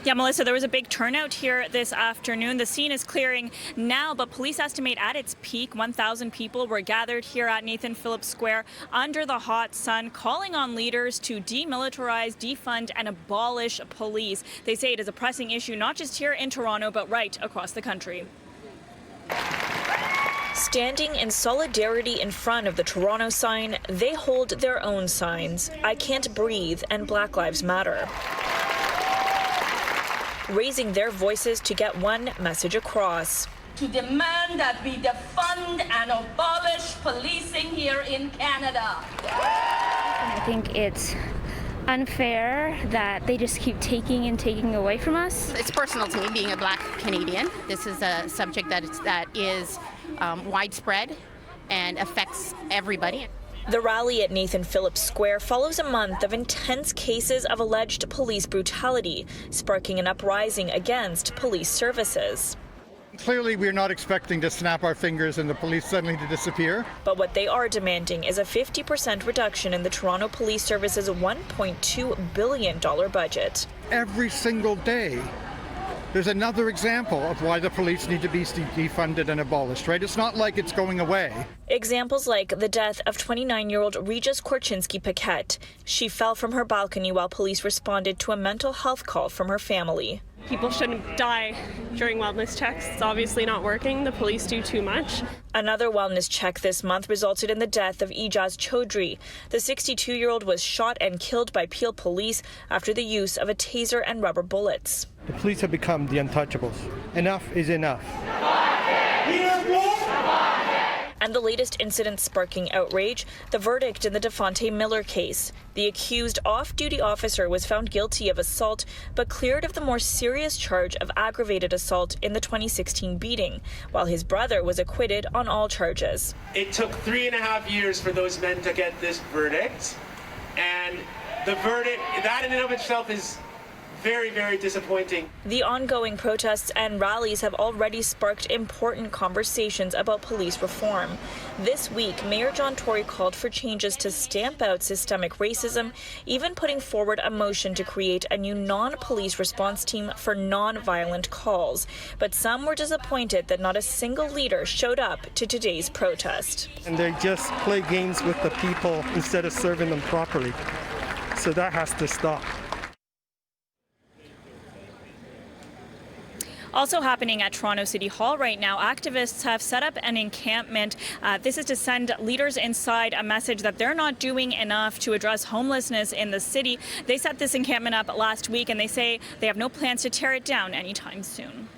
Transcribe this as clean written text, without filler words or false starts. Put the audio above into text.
Yeah, Melissa, there was a big turnout here this afternoon. The scene is clearing now, but police estimate at its peak, 1,000 people were gathered here at Nathan Phillips Square under the hot sun, calling on leaders to demilitarize, defund, and abolish police. They say it is a pressing issue, not just here in Toronto, but right across the country. Standing in solidarity in front of the Toronto sign, they hold their own signs, "I Can't Breathe" and "Black Lives Matter," raising their voices to get one message across. To demand that we defund and abolish policing here in Canada. I think it's unfair that they just keep taking and taking away from us. It's personal to me, being a Black Canadian. This is a subject that is widespread and affects everybody. The rally at Nathan Phillips Square follows a month of intense cases of alleged police brutality, sparking an uprising against police services. Clearly, we're not expecting to snap our fingers and the police suddenly to disappear. But what they are demanding is a 50% reduction in the Toronto Police Service's $1.2 billion budget. Every single day, there's another example of why the police need to be defunded and abolished, right? It's not like it's going away. Examples like the death of 29-year-old Regis Korchinski-Paquette. She fell from her balcony while police responded to a mental health call from her family. People shouldn't die during wellness checks. It's obviously not working. The police do too much. Another wellness check this month resulted in the death of Ijaz Chaudhry. The 62-year-old was shot and killed by Peel police after the use of a taser and rubber bullets. The police have become the untouchables. Enough is enough. And the latest incident sparking outrage, the verdict in the Devonte Miller case. The accused off-duty officer was found guilty of assault, but cleared of the more serious charge of aggravated assault in the 2016 beating, while his brother was acquitted on all charges. It took 3.5 years for those men to get this verdict, and the verdict, that in and of itself is very, very disappointing. The ongoing protests and rallies have already sparked important conversations about police reform. This week, Mayor John Tory called for changes to stamp out systemic racism, even putting forward a motion to create a new non-police response team for non-violent calls. But some were disappointed that not a single leader showed up to today's protest. And they just play games with the people instead of serving them properly. So that has to stop. Also happening at Toronto City Hall right now, activists have set up an encampment. This is to send leaders inside a message that they're not doing enough to address homelessness in the city. They set this encampment up last week, and they say they have no plans to tear it down anytime soon.